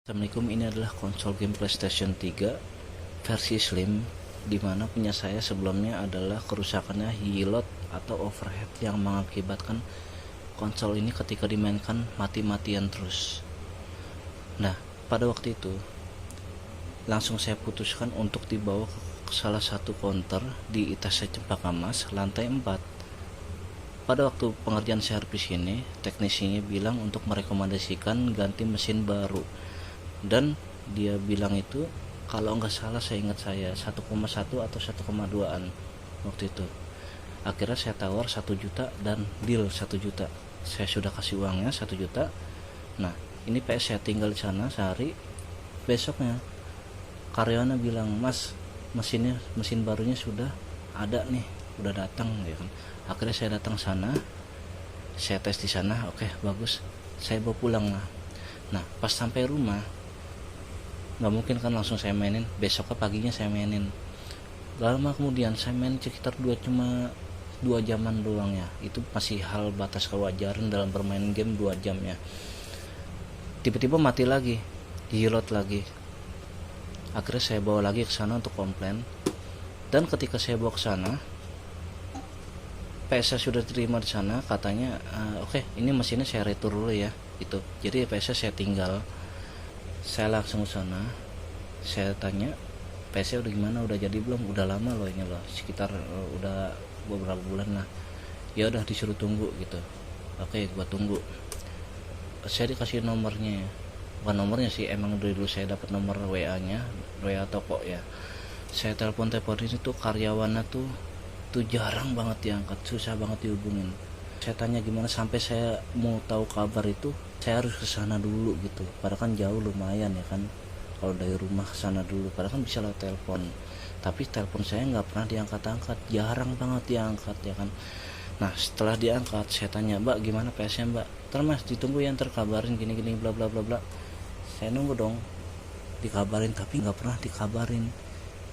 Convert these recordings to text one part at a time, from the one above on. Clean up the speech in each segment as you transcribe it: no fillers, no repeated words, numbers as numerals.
Assalamualaikum, ini adalah konsol game PlayStation 3 versi slim, dimana punya saya sebelumnya adalah kerusakannya hilot atau overhead yang mengakibatkan konsol ini ketika dimainkan mati-matian terus. Nah, pada waktu itu langsung saya putuskan untuk dibawa ke salah satu counter di Itase Cempaka Mas lantai 4. Pada waktu pengerjaan servis ini, teknisinya bilang untuk merekomendasikan ganti mesin baru, dan dia bilang itu kalau nggak salah, saya ingat saya 1,1 atau 1,2an waktu itu. Akhirnya saya tawar 1 juta dan deal 1 juta. Saya sudah kasih uangnya 1 juta. Nah, ini PS saya tinggal di sana sehari. Besoknya karyawannya bilang, "Mas, mesin barunya sudah ada nih, udah datang," ya kan. Akhirnya saya datang sana, saya tes di sana, oke, bagus, saya bawa pulang lah. Nah, pas sampai rumah, nggak mungkin kan langsung saya mainin, besoknya paginya saya mainin. Lama kemudian saya main sekitar cuma 2 jaman doang ya. Itu masih hal batas kewajaran dalam bermain game 2 jam ya. Tiba-tiba mati lagi, hilot lagi. Akhirnya saya bawa lagi ke sana untuk komplain. Dan ketika saya bawa ke sana, PS saya sudah terima di sana, katanya oke, ini mesinnya saya retur dulu ya. Itu. Jadi PS saya tinggal. Saya langsung ke sana. Saya tanya, PS udah gimana, udah jadi belum? Udah lama loh ini loh, sekitar udah beberapa bulan lah. Ya udah, disuruh tunggu gitu. Oke, gua tunggu. Saya dikasih nomornya, bukan nomornya sih, emang dari dulu saya dapat nomor WA-nya, WA toko ya. Saya telepon itu karyawannya tuh jarang banget diangkat, susah banget dihubungin. Saya tanya gimana, sampai saya mau tahu kabar itu saya harus ke sana dulu gitu. Padahal kan jauh lumayan ya kan, kalau dari rumah ke sana dulu. Padahal kan bisa lewat telepon. Tapi telepon saya nggak pernah diangkat-angkat, jarang banget diangkat ya kan. Nah, setelah diangkat saya tanya, "Mbak, gimana PS-nya, Mbak?" "Ntar Mas, ditunggu ya, ntar kabarin gini-gini bla bla bla bla." Saya nunggu dong dikabarin, tapi nggak pernah dikabarin,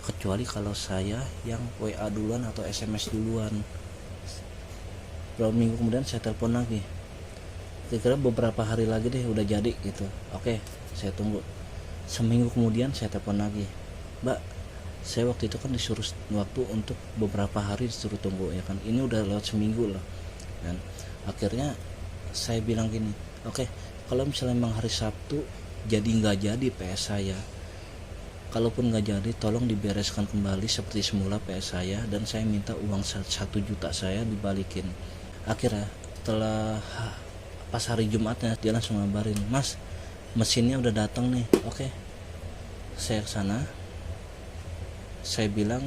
kecuali kalau saya yang WA duluan atau SMS duluan. Berapa minggu kemudian saya telepon lagi, kira-kira beberapa hari lagi deh udah jadi gitu. Oke, saya tunggu. Seminggu kemudian saya telepon lagi, "Mbak, saya waktu itu kan disuruh waktu untuk beberapa hari, disuruh tunggu ya kan, ini udah lewat seminggu loh." Dan akhirnya saya bilang gini, "Oke, kalau misalnya memang hari Sabtu jadi nggak jadi PS saya, kalaupun nggak jadi tolong dibereskan kembali seperti semula PS saya, dan saya minta uang 1 juta saya dibalikin." Akhirnya setelah pas hari Jumatnya dia langsung ngabarin, "Mas, mesinnya udah datang nih." Oke, saya kesana, saya bilang,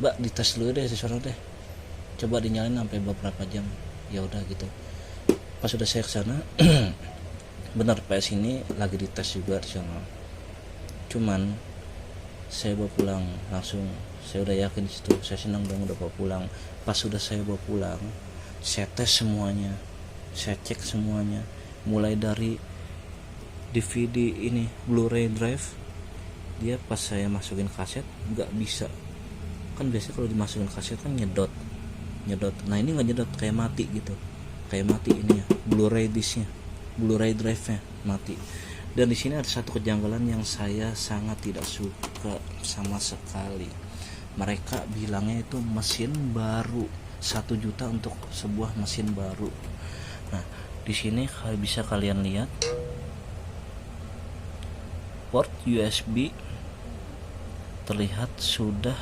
"Mbak, dites dulu deh, disuruh deh, coba dinyalain sampai beberapa jam." Ya udah gitu. Pas sudah saya kesana, benar PS ini lagi dites juga di sana. Cuman saya bawa pulang langsung, saya udah yakin situ, saya senang dong udah bawa pulang. Pas sudah saya bawa pulang, saya tes semuanya, saya cek semuanya, mulai dari DVD ini, Blu-ray drive, dia pas saya masukin kaset nggak bisa. Kan biasanya kalau dimasukin kaset kan nyedot, nah ini nggak nyedot, kayak mati gitu, kayak mati ini ya, Blu-ray disknya, Blu-ray drive-nya mati. Dan di sini ada satu kejanggalan yang saya sangat tidak suka sama sekali. Mereka bilangnya itu mesin baru, 1 juta untuk sebuah mesin baru. Nah, di sini bisa kalian lihat port USB terlihat sudah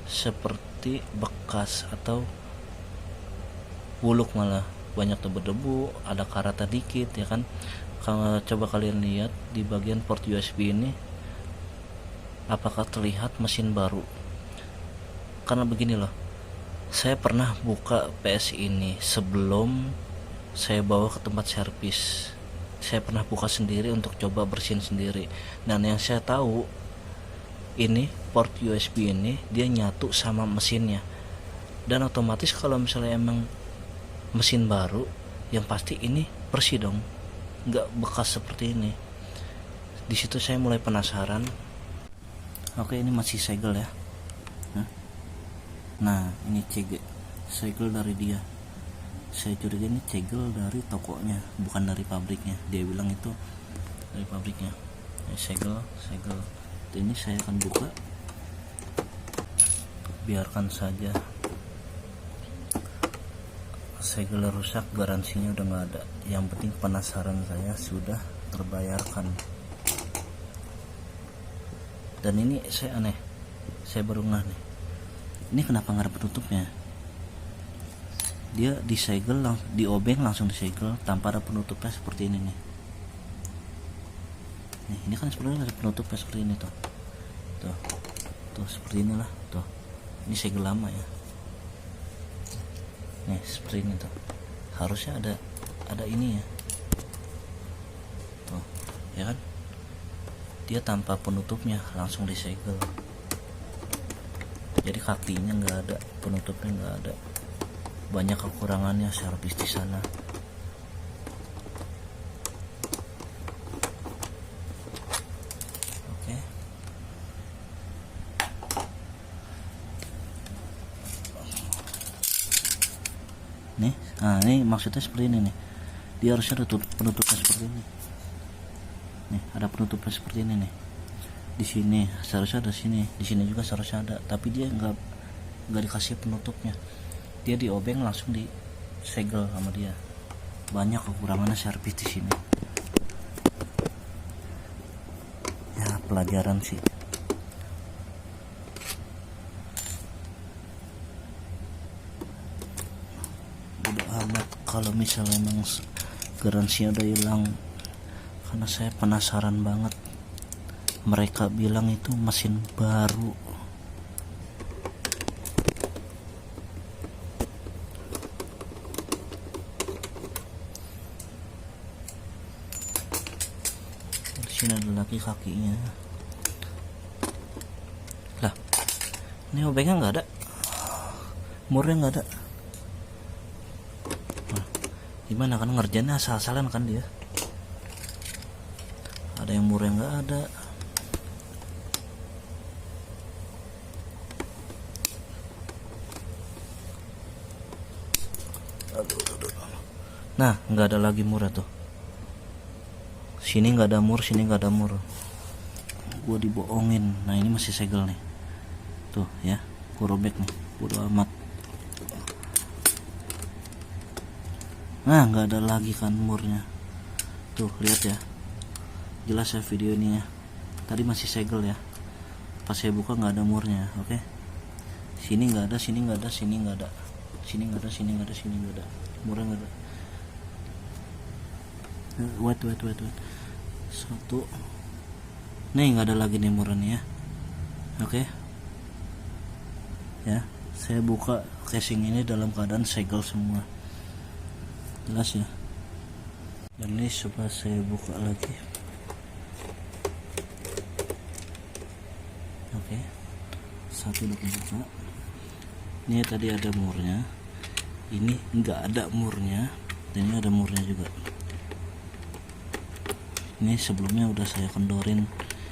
seperti bekas atau buluk, malah banyak debu-debu, ada karatan dikit ya kan. Kalau coba kalian lihat di bagian port USB ini, apakah terlihat mesin baru? Karena begini loh, saya pernah buka PS ini sebelum saya bawa ke tempat servis. Saya pernah buka sendiri untuk coba bersihin sendiri, dan yang saya tahu ini port USB ini dia nyatu sama mesinnya, dan otomatis kalau misalnya emang mesin baru, yang pasti ini bersih dong, nggak bekas seperti ini. Di situ saya mulai penasaran. Oke, ini masih segel ya. Nah, ini segel dari dia. Saya curiga ini segel dari tokonya, bukan dari pabriknya. Dia bilang itu dari pabriknya. Ini segel. Ini saya akan buka, biarkan saja. Segel rusak garansinya udah nggak ada, yang penting penasaran saya sudah terbayarkan. Dan ini saya aneh, saya baru ngeh nih, ini kenapa nggak ada penutupnya? Dia disegel, diobeng langsung disegel tanpa ada penutupnya seperti ini nih. Nih, ini kan sebenarnya ada penutupnya seperti ini tuh seperti inilah tuh. Ini segel lama ya. Nih seperti ini tuh, harusnya ada ini ya tuh, ya kan? Dia tanpa penutupnya langsung disegel, jadi kakinya nggak ada, penutupnya nggak ada. Banyak kekurangannya servis di sana. Oke. Nih, nah ini maksudnya seperti ini nih. Dia harusnya ada penutupnya seperti ini. Nih, ada penutupnya seperti ini nih. Di sini seharusnya ada, di sini juga seharusnya ada, tapi dia nggak dikasih penutupnya. Dia diobeng langsung disegel sama dia. Banyak kekurangannya servis di sini. Ya pelajaran sih. Udah amat kalau misalnya emang garansinya udah hilang, karena saya penasaran banget. Mereka bilang itu mesin baru. Di sini ada lagi kakinya. Lah, ini obengnya nggak ada, murnya nggak ada. Nah, gimana kan ngerjainnya asal-asalan kan dia? Ada yang murnya nggak ada. Nah, nggak ada lagi murnya tuh. Sini nggak ada mur, sini nggak ada mur. Gua dibohongin. Nah, ini masih segel nih. Tuh ya, gua robek nih. Bodo amat. Nah, nggak ada lagi kan murnya. Tuh, lihat ya. Jelas ya video ini ya. Tadi masih segel ya. Pas saya buka nggak ada murnya, oke? Sini nggak ada, sini nggak ada, sini nggak ada. Sini nggak ada, sini nggak ada, sini nggak ada. Murnya nggak ada. Wait. Satu. Nih nggak ada lagi nih murnya ya. Oke. Ya, saya buka casing ini dalam keadaan segel semua. Jelas ya. Dan ini coba saya buka lagi. Oke. Satu udah kebuka. Ini tadi ada murnya. Ini nggak ada murnya. Dan ini ada murnya juga. Ini sebelumnya udah saya kendorin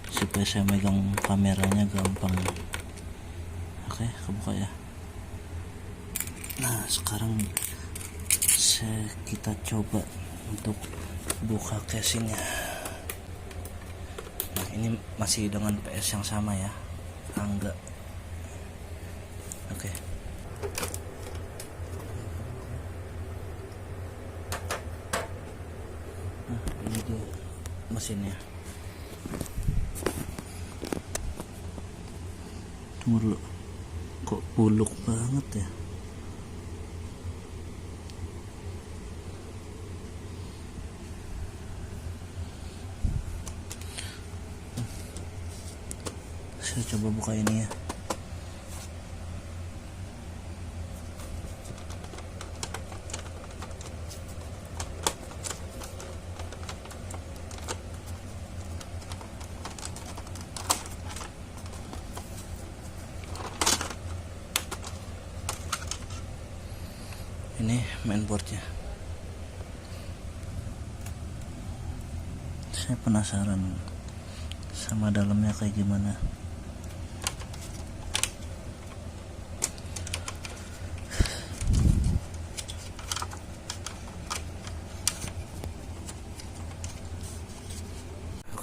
supaya saya megang kameranya gampang. Oke, kebuka ya. Nah, sekarang kita coba untuk buka casingnya. Nah, ini masih dengan PS yang sama ya, Angga. Oke. Nah, ini dia mesinnya. Tunggu dulu, kok buluk banget ya? Saya coba buka ini ya. Ini mainboardnya. Saya penasaran sama dalamnya kayak gimana.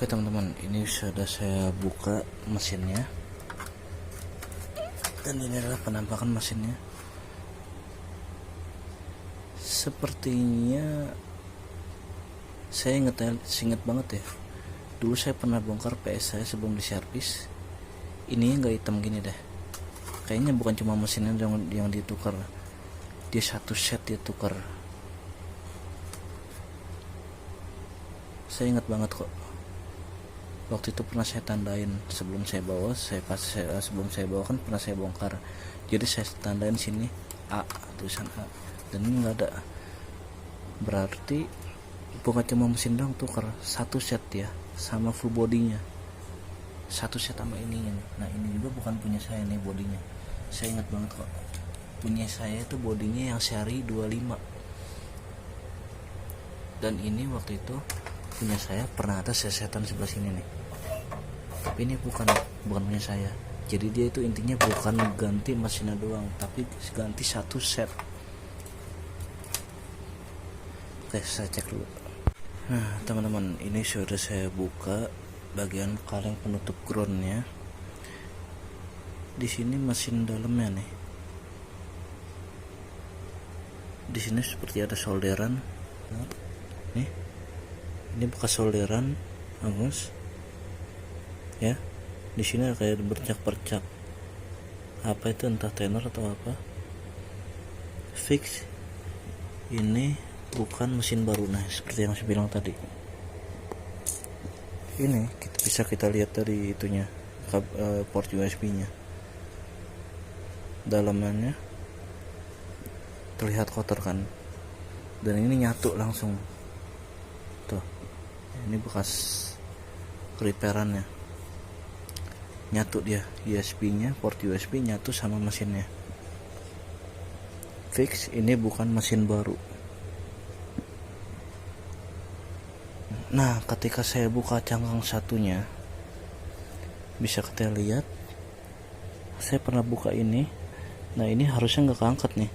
Oke teman-teman, ini sudah saya buka mesinnya, dan ini adalah penampakan mesinnya. Sepertinya saya inget banget ya, dulu saya pernah bongkar PS saya sebelum diservis. Ini nggak hitam gini deh, kayaknya bukan cuma mesinnya yang ditukar, dia satu set dia tukar. Saya ingat banget kok, waktu itu pernah saya tandain sebelum saya bawa. Sebelum saya bawa kan pernah saya bongkar, jadi saya tandain sini A, tulisan A, dan ini nggak ada. Berarti bukan cuma mesin doang tukar, satu set ya, sama full bodinya, satu set sama ininya. Nah ini juga bukan punya saya nih bodinya, saya ingat banget kok, punya saya itu bodinya yang seri 25, dan ini waktu itu punya saya pernah ada sesetan sebelah sini nih, tapi ini bukan punya saya. Jadi dia itu intinya bukan ganti mesinnya doang, tapi ganti satu set. Oke, saya cek dulu. Nah teman-teman, ini sudah saya buka bagian kaleng penutup groundnya. Di sini mesin dalamnya nih, di sini seperti ada solderan nih. Ini bekas solderan bagus ya. Di sini kayak bercak-bercak, apa itu, entah tenor atau apa. Fix ini bukan mesin baru. Nah seperti yang saya bilang tadi, ini bisa kita lihat dari itunya, port USB nya, dalamannya terlihat kotor kan, dan ini nyatu langsung tuh. Ini bekas repairannya, nyatu dia, USB nya, port USB nyatu sama mesinnya. Fix ini bukan mesin baru. Nah ketika saya buka cangkang satunya, bisa kita lihat, saya pernah buka ini. Nah ini harusnya nggak keangkat nih,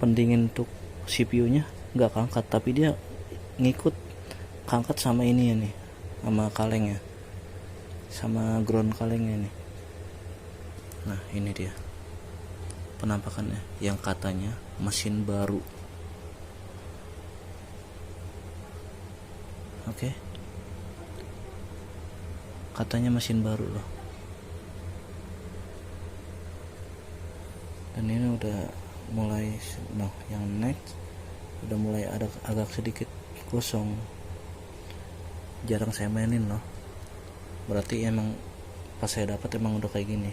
pendingin untuk CPU nya nggak keangkat, tapi dia ngikut keangkat sama ini ya nih, sama kalengnya, sama ground kalengnya nih. Nah ini dia penampakannya yang katanya mesin baru. Oke, katanya mesin baru loh. Dan ini udah mulai, yang next udah mulai ada agak sedikit kosong, jarang saya mainin loh. Berarti emang pas saya dapat emang udah kayak gini.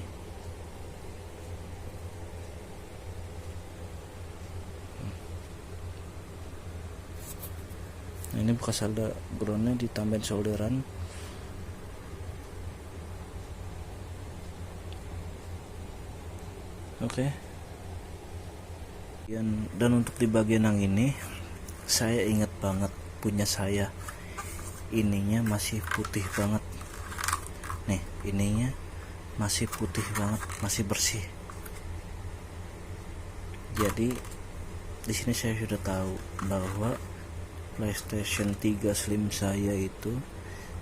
Nah ini bekas ada groundnya ditambahin solderan. Oke. Dan untuk di bagian yang ini, saya ingat banget punya saya, ininya masih putih banget nih, ininya masih putih banget, masih bersih. Jadi di sini saya sudah tahu bahwa PlayStation 3 Slim saya itu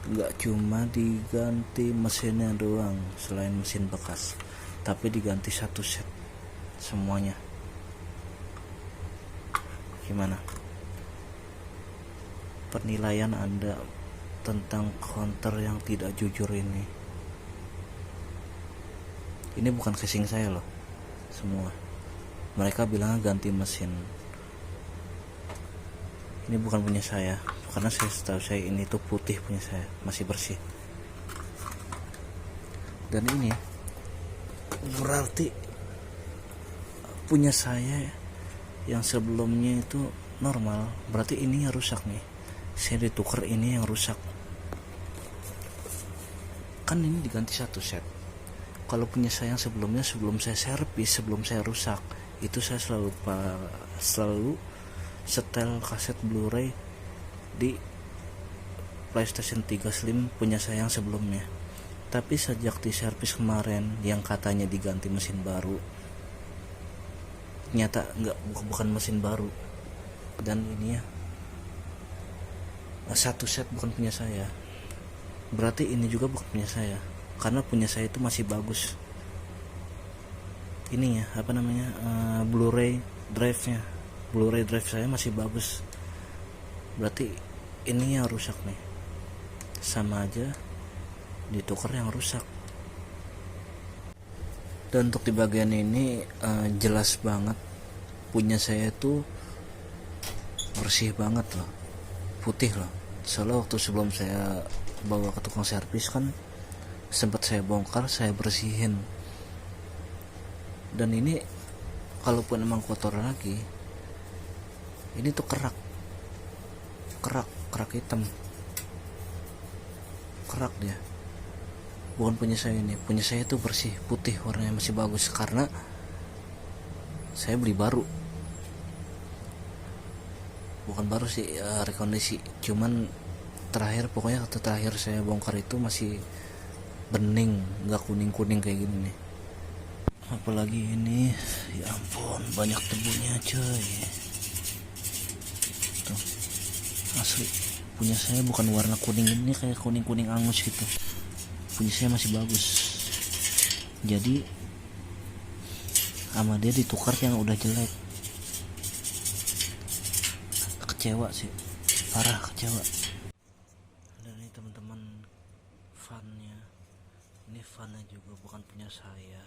nggak cuma diganti mesinnya doang selain mesin bekas, tapi diganti satu set semuanya. Gimana penilaian Anda tentang counter yang tidak jujur ini? Ini bukan casing saya loh, semua mereka bilang ganti mesin. Ini bukan punya saya, karena setahu saya ini tuh putih punya saya, masih bersih. Dan ini berarti punya saya yang sebelumnya itu normal, berarti ini yang rusak nih. Saya ditukar ini yang rusak. Kan ini diganti satu set. Kalau punya saya yang sebelumnya, sebelum saya servis, sebelum saya rusak, itu saya selalu setel kaset Blu-ray di PlayStation 3 Slim punya saya yang sebelumnya. Tapi sejak di servis kemarin yang katanya diganti mesin baru, ternyata bukan mesin baru. Dan ini ya satu set bukan punya saya. berarti ini juga bukan punya saya, karena punya saya itu masih bagus ininya, apa namanya, Blu-ray drive saya masih bagus. Berarti ini yang rusak nih, sama aja ditukar yang rusak. Dan untuk di bagian ini jelas banget punya saya tuh bersih banget loh, putih loh. Soalnya waktu sebelum saya bawa ke tukang servis kan sempat saya bongkar, saya bersihin. Dan ini kalaupun emang kotor lagi, ini tuh kerak hitam, kerak dia. Bukan punya saya ini, punya saya tuh bersih, putih, warnanya masih bagus karena saya beli baru. Bukan baru sih, rekondisi, cuman pokoknya waktu terakhir saya bongkar itu masih bening, nggak kuning kayak gini nih. Apalagi ini, ya ampun, banyak debunya coy. Tuh, asli punya saya bukan warna kuning ini, kayak kuning angus gitu. Punya saya masih bagus, jadi sama dia ditukar yang udah jelek. Kecewa sih, parah kecewa. Dan ini teman-teman, fannya, ini fannya juga bukan punya saya.